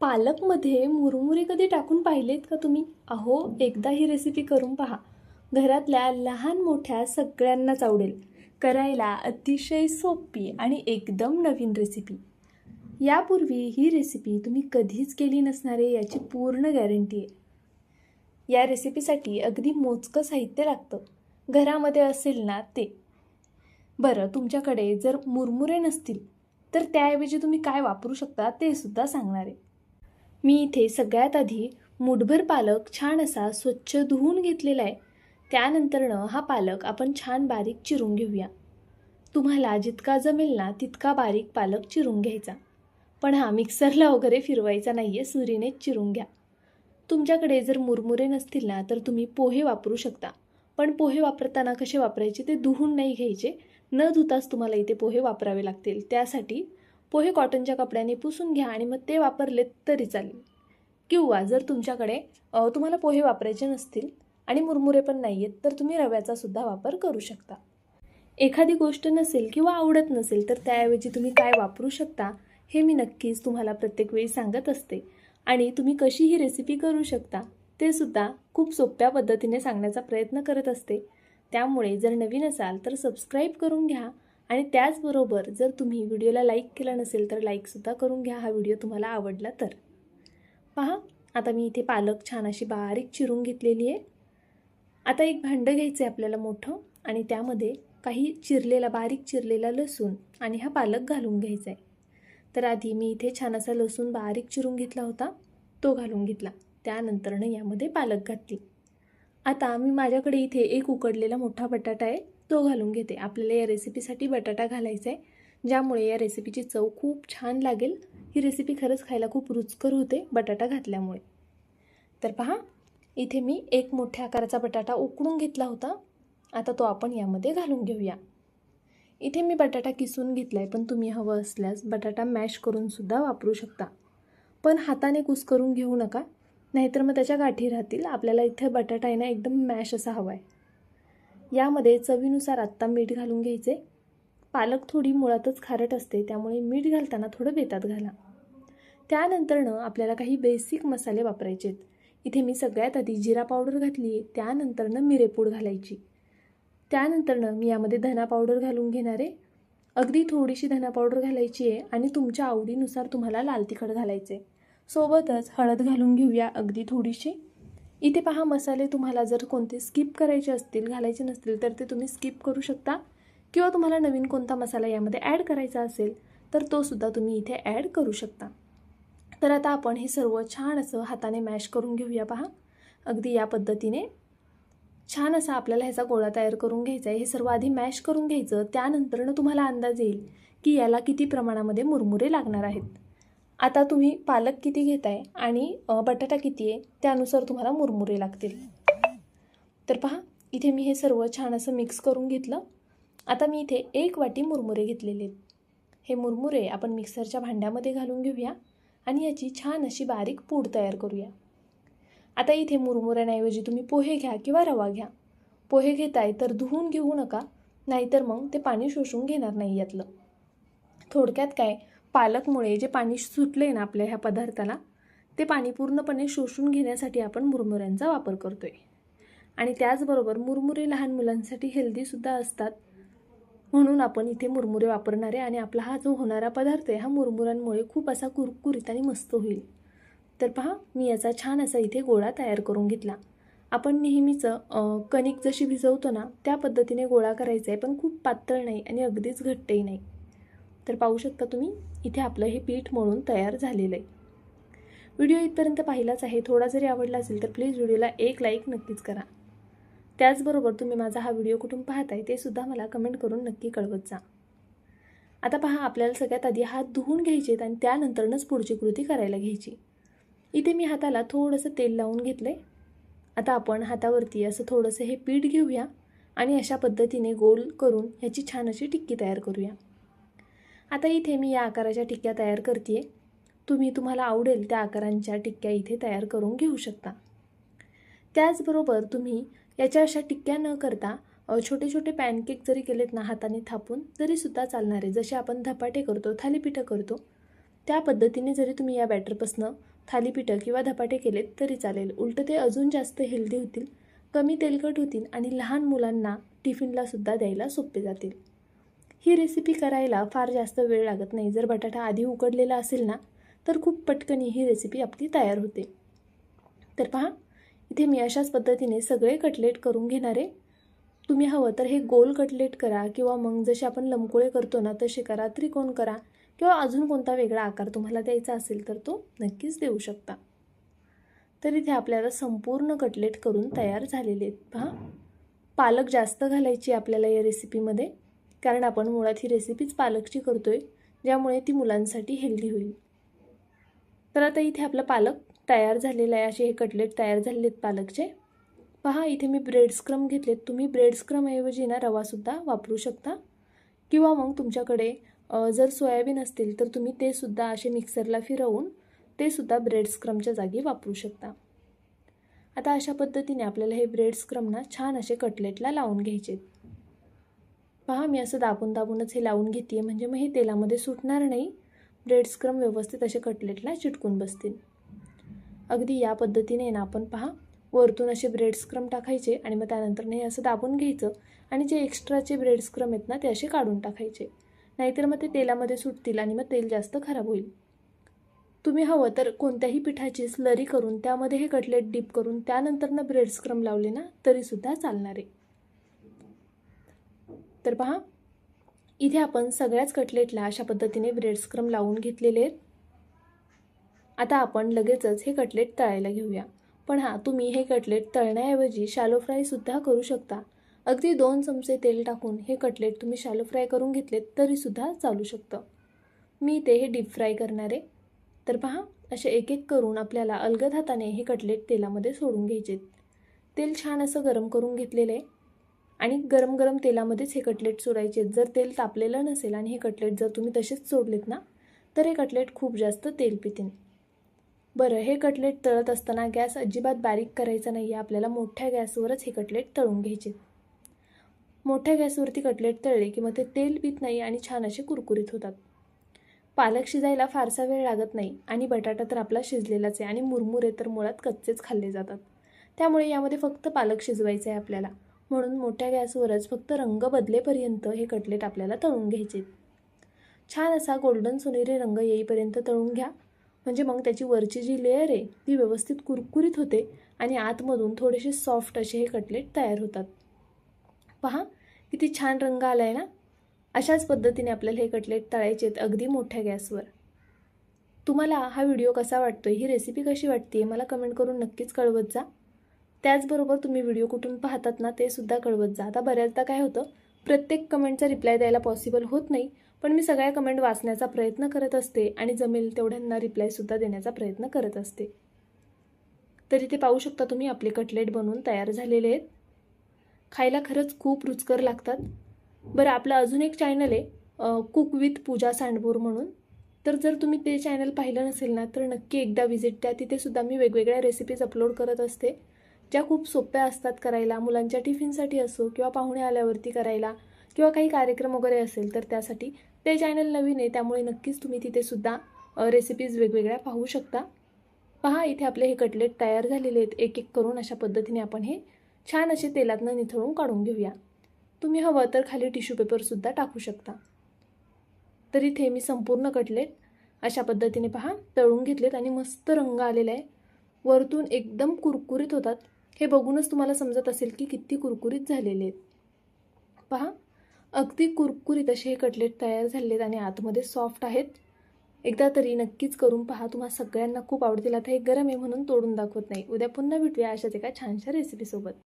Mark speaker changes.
Speaker 1: पालकमध्ये मुरमुरे कधी टाकून पाहिलेत का तुम्ही? अहो, एकदा ही रेसिपी करून पहा. घरातल्या लहान मोठ्या सगळ्यांनाच आवडेल. करायला अतिशय सोपी आणि एकदम नवीन रेसिपी. यापूर्वी ही रेसिपी तुम्ही कधीच केली नसणार आहे याची पूर्ण गॅरंटी आहे. या रेसिपीसाठी अगदी मोजकं साहित्य लागतं. घरामध्ये असेल ना ते. बरं, तुमच्याकडे जर मुरमुरे नसतील तर त्याऐवजी तुम्ही काय वापरू शकता ते सुद्धा सांगणार आहे. मी इथे सगळ्यात आधी मूठभर पालक छान असा स्वच्छ धुवून घेतलेला आहे. त्यानंतरनं हा पालक आपण छान बारीक चिरून घेऊया. तुम्हाला जितका जमेल ना तितका बारीक पालक चिरून घ्यायचा. पण हा मिक्सरला वगैरे फिरवायचा नाही आहे, सुरीनेच चिरून घ्या. तुमच्याकडे जर मुरमुरे नसतील ना तर तुम्ही पोहे वापरू शकता. पण पोहे वापरताना कसे वापरायचे ते धुवून नाही घ्यायचे. न धुताच तुम्हाला इथे पोहे वापरावे लागतील. त्यासाठी पोहे कॉटनच्या कपड्याने पुसून घ्या आणि मग ते वापरलेत तरी चालेल. किंवा जर तुमच्याकडे तुम्हाला पोहे वापरायचे नसतील आणि मुरमुरे पण नाही आहेत तर तुम्ही रव्याचा सुद्धा वापर करू शकता. एखादी गोष्ट नसेल किंवा आवडत नसेल तर त्याऐवजी तुम्ही काय वापरू शकता हे मी नक्कीच तुम्हाला प्रत्येक वेळी सांगत असते. आणि तुम्ही कशी ही रेसिपी करू शकता ते सुद्धा खूप सोप्या पद्धतीने सांगण्याचा प्रयत्न करत असते. त्यामुळे जर नवीन असाल तर सबस्क्राईब करून घ्या. आणि त्याचबरोबर जर तुम्ही व्हिडिओला लाईक केला नसेल तर लाईकसुद्धा करून घ्या हा व्हिडिओ तुम्हाला आवडला तर. पहा, आता मी इथे पालक छान अशी बारीक चिरून घेतलेली आहे. आता एक भांडं घ्यायचं आहे आपल्याला मोठं आणि त्यामध्ये काही बारीक चिरलेला लसूण आणि हा पालक घालून घ्यायचा आहे. तर आधी मी इथे छान असा लसूण बारीक चिरून घेतला होता, तो घालून घेतला. त्यानंतरनं यामध्ये पालक घातली. आता मी माझ्याकडे इथे एक उकडलेला मोठा बटाटा आहे, तो घालून घेते. आपल्याला या रेसिपीसाठी बटाटा घालायचा आहे, ज्यामुळे या रेसिपीची चव खूप छान लागेल. ही रेसिपी खरंच खायला खूप रुचकर होते बटाटा घातल्यामुळे. तर पहा, इथे मी एक मोठ्या आकाराचा बटाटा उकडून घेतला होता. आता तो आपण यामध्ये घालून घेऊया. इथे मी बटाटा किसून घेतला आहे, पण तुम्ही हवं असल्यास बटाटा मॅश करून सुद्धा वापरू शकता. पण हाताने कुस्करून घेऊ नका, नाहीतर मग त्याच्या गाठी राहतील. आपल्याला इथे बटाटा आहे ना एकदम मॅश असा हवा आहे. यामध्ये चवीनुसार आत्ता मीठ घालून घ्यायचे. पालक थोडी मुळातच खारट असते, त्यामुळे मीठ घालताना थोडं बेतात घाला. त्यानंतरनं आपल्याला काही बेसिक मसाले वापरायचे आहेत. इथे मी सगळ्यात आधी जिरा पावडर घातली आहे, त्यानंतरनं मिरेपूड घालायची. त्यानंतरनं मी यामध्ये धना पावडर घालून घेणार आहे. अगदी थोडीशी धना पावडर घालायची आहे आणि तुमच्या आवडीनुसार तुम्हाला लाल तिखट घालायचे आहे. सोबतच हळद घालून घेऊया अगदी थोडीशी. इथे पहा, मसाले तुम्हाला जर कोणते स्किप करायचे असतील, घालायचे नसतील तर ते तुम्ही स्किप करू शकता. किंवा तुम्हाला नवीन कोणता मसाला यामध्ये ॲड करायचा असेल तर तो सुद्धा तुम्ही इथे ॲड करू शकता. तर आता आपण हे सर्व छान असं हाताने मॅश करून घेऊया. पहा, अगदी या पद्धतीने छान असा आपल्याला ह्याचा गोळा तयार करून घ्यायचा आहे. हे सर्व आधी मॅश करून घ्यायचं. त्यानंतरनं तुम्हाला अंदाज येईल की याला किती प्रमाणामध्ये मुरमुरे लागणार आहेत. आता तुम्ही पालक किती घेताय आणि बटाटा किती आहे त्यानुसार तुम्हाला मुरमुरे लागतील. तर पहा, इथे मी हे सर्व छान असं मिक्स करून घेतलं. आता मी इथे 1 वाटी मुरमुरे घेतलेले आहेत. हे मुरमुरे आपण मिक्सरच्या भांड्यामध्ये घालून घेऊया आणि याची छान अशी बारीक पूड तयार करूया. आता इथे मुरमुऱ्यांऐवजी तुम्ही पोहे घ्या किंवा रवा घ्या. पोहे घेताय तर धुवून घेऊ नका, नाहीतर मग ते पाणी शोषून घेणार नाही यातलं. थोडक्यात काय, पालकमुळे जे पाणी सुटलं आहे ना आपल्या ह्या पदार्थाला, ते पाणी पूर्णपणे शोषून घेण्यासाठी आपण मुरमुऱ्यांचा वापर करतो आहे. आणि त्याचबरोबर मुरमुरे लहान मुलांसाठी हेल्दीसुद्धा असतात, म्हणून आपण इथे मुरमुरे वापरणार आहे. आणि आपला हा जो होणारा पदार्थ आहे हा मुरमुऱ्यांमुळे खूप असा कुरकुरीत आणि मस्त होईल. तर पहा, मी याचा छान असा इथे गोळा तयार करून घेतला. आपण नेहमीचं कणिक जशी भिजवतो ना त्या पद्धतीने गोळा करायचा आहे, पण खूप पातळ नाही आणि अगदीच घट्टही नाही. तर पाहू शकता तुम्ही, इथे आपलं हे पीठ मळून तयार झालेलं आहे. व्हिडिओ इथपर्यंत पाहिलाच आहे. थोडा जरी आवडला असेल तर प्लीज व्हिडिओला एक लाईक नक्कीच करा. त्याचबरोबर तुम्ही माझा हा व्हिडिओ कुठून पाहताय ते सुद्धा मला कमेंट करून नक्की कळवत जा. आता पहा, आपल्याला सगळ्यात आधी हात धुवून घ्यायचेत आणि त्यानंतरच पुढची कृती करायला घ्यायची. इथे मी हाताला थोडंसं तेल लावून घेतलं आहे. आता आपण हातावरती असं थोडंसं हे पीठ घेऊया आणि अशा पद्धतीने गोल करून ह्याची छान अशी टिक्की तयार करूया. आता इथे मी या आकाराच्या टिक्क्या तयार करते आहे. तुम्ही तुम्हाला आवडेल त्या आकारांच्या टिक्क्या इथे तयार करून घेऊ शकता. त्याचबरोबर तुम्ही याच्या अशा टिक्क्या न करता छोटे छोटे पॅनकेक जरी केलेत ना हाताने थापून तरीसुद्धा चालणार आहे. जसे आपण धपाटे करतो, थालीपीठं करतो त्या पद्धतीने जरी तुम्ही या बॅटरपासनं थालीपीठं किंवा धपाटे केलेत तरी चालेल. उलटं ते अजून जास्त हेल्दी होतील, कमी तेलकट होतील आणि लहान मुलांना टिफिनलासुद्धा द्यायला सोपे जातील. ही रेसिपी करायला फार जास्त वेळ लागत नाही. जर बटाटा आधी उकडलेला असेल ना तर खूप पटकन ही रेसिपी आपली तयार होते. तर पहा, इथे मी अशाच पद्धतीने सगळे कटलेट करून घेणार आहे. तुम्ही हवं तर हे गोल कटलेट करा किंवा मग जसे आपण लंबगोळे करतो ना तसे करा, त्रिकोण करा किंवा अजून कोणता वेगळा आकार तुम्हाला द्यायचा असेल तर तो नक्कीच देऊ शकता. तर इथे आपल्याला संपूर्ण कटलेट करून तयार झालेले आहेत. पहा, पालक जास्त घालायची आपल्याला या रेसिपीमध्ये, कारण आपण मुळात ही रेसिपीच पालकची करतोय, ज्यामुळे ती मुलांसाठी हेल्दी होईल. तर आता इथे आपला पालक तयार झालेला आहे. असे हे कटलेट तयार झालेले आहेत पालकचे. पहा, इथे मी ब्रेड स्क्रम घेतलेत. तुम्ही ब्रेड स्क्रमऐवजी ना रवासुद्धा वापरू शकता किंवा मग तुमच्याकडे जर सोयाबीन असतील तर तुम्ही ते सुद्धा असे मिक्सरला फिरवून ते सुद्धा ब्रेड स्क्रमच्या जागी वापरू शकता. आता अशा पद्धतीने आपल्याला हे ब्रेड स्क्रम ना छान असे कटलेटला लावून घ्यायचे. पहा, मी असं दाबून दाबूनच हे लावून घेते, म्हणजे मग हे तेलामध्ये सुटणार नाही. ब्रेड स्क्रम व्यवस्थित असे कटलेटला चिटकून बसतील. अगदी या पद्धतीने ना आपण पहा वरतून असे ब्रेड स्क्रम टाकायचे आणि मग त्यानंतर हे असं दाबून घ्यायचं आणि जे एक्स्ट्राचे ब्रेड स्क्रम आहेत ना ते असे काढून टाकायचे, नाहीतर मग ते तेलामध्ये सुटतील आणि मग तेल जास्त खराब होईल. तुम्ही हवं तर कोणत्याही पिठाची स्लरी करून त्यामध्ये हे कटलेट डीप करून त्यानंतर ब्रेड स्क्रम लावले ना तरीसुद्धा चालणार आहे. तर पहा, इथे आपण सगळ्याच कटलेटला अशा पद्धतीने ब्रेड स्क्रम लावून घेतलेले आहेत. आता आपण लगेचच हे कटलेट तळायला घेऊया. पण हां, तुम्ही हे कटलेट तळण्याऐवजी शॅलो फ्रायसुद्धा करू शकता. अगदी 2 चमचे तेल टाकून हे कटलेट तुम्ही शॅलो फ्राय करून घेतलेत तरीसुद्धा चालू शकतं. मी ते हे डीप फ्राय करणार आहे. तर पहा, असे एक एक करून आपल्याला अलगद हाताने हे कटलेट तेलामध्ये सोडून घ्यायचे. तेल छान असं गरम करून घेतलेलं आहे आणि गरम गरम तेलामध्येच हे कटलेट सोडायचे. जर तेल तापलेलं नसेल आणि हे कटलेट जर तुम्ही तसेच सोडलेत ना तर हे कटलेट खूप जास्त तेल पितील. बरं, हे कटलेट तळत असताना गॅस अजिबात बारीक करायचा नाही आहे. आपल्याला मोठ्या गॅसवरच हे कटलेट तळून घ्यायचे. मोठ्या गॅसवरती कटलेट तळले की मग ते तेल पित नाही आणि छान असे कुरकुरीत होतात. पालक शिजायला फारसा वेळ लागत नाही आणि बटाटा तर आपला शिजलेलाच आहे आणि मुरमुरे तर मुळात कच्चेच खाल्ले जातात. त्यामुळे यामध्ये फक्त पालक शिजवायचं आहे आपल्याला. म्हणून मोठ्या गॅसवरच फक्त रंग बदलेपर्यंत हे कटलेट आपल्याला तळून घ्यायचे. छान असा गोल्डन सोनेरी रंग येईपर्यंत तळून घ्या, म्हणजे मग त्याची वरची जी लेअर आहे ती व्यवस्थित कुरकुरीत होते आणि आतमधून थोडेसे सॉफ्ट असे हे कटलेट तयार होतात. पहा, किती छान रंग आला आहे ना. अशाच पद्धतीने आपल्याला हे कटलेट तळायचे आहेत अगदी मोठ्या गॅसवर. तुम्हाला हा व्हिडिओ कसा वाटतोय, ही रेसिपी कशी वाटते मला कमेंट करून नक्कीच कळवत जा. त्याचबरोबर तुम्ही व्हिडिओ कुठून पाहतात ना ते सुद्धा कळवत जा. आता बऱ्याचदा काय होतं, प्रत्येक कमेंटचा रिप्लाय द्यायला पॉसिबल होत नाही, पण मी सगळ्या कमेंट वाचण्याचा प्रयत्न करत असते आणि जमेल तेवढ्यांना रिप्लायसुद्धा देण्याचा प्रयत्न करत असते. तर इथे पाहू शकता तुम्ही आपले कटलेट बनवून तयार झालेले आहेत. खायला खरंच खूप रुचकर लागतात. बरं, आपलं अजून एक चॅनल आहे कुक विथ पूजा सांडपूर म्हणून. तर जर तुम्ही ते चॅनल पाहिलं नसेल ना तर नक्की एकदा व्हिजिट द्या. तिथे सुद्धा मी वेगवेगळ्या रेसिपीज अपलोड करत असते, ज्या खूप सोप्या असतात करायला. मुलांच्या टिफिनसाठी असो किंवा पाहुणे आल्यावरती करायला किंवा काही कार्यक्रम वगैरे असेल तर त्यासाठी. ते चॅनल नवीन आहे त्यामुळे नक्कीच तुम्ही तिथे सुद्धा रेसिपीज वेगवेगळ्या पाहू शकता. पहा, इथे आपले हे कटलेट तयार झालेले आहेत. एक एक करून अशा पद्धतीने आपण हे छान असे तेलातनं निथळून काढून घेऊया. तुम्ही हवं तर खाली टिश्यू पेपरसुद्धा टाकू शकता. तर इथे मी संपूर्ण कटलेट अशा पद्धतीने पहा तळून घेतलेत आणि मस्त रंग आलेला आहे. वरतून एकदम कुरकुरीत होतात. हे बघूनच तुम्हाला समजत असेल की किती कुरकुरीत झालेले आहेत. पहा, अगदी कुरकुरीत असे हे कटलेट तयार झालेले आहेत आणि आतमध्ये सॉफ्ट आहेत. एकदा तरी नक्कीच करून पहा, तुम्हा सगळ्यांना खूप आवडतील. आता हे गरम आहे म्हणून तोडून दाखवत नाही. उद्या पुन्हा भेटूया अशाच एका छानशा रेसिपीसोबत.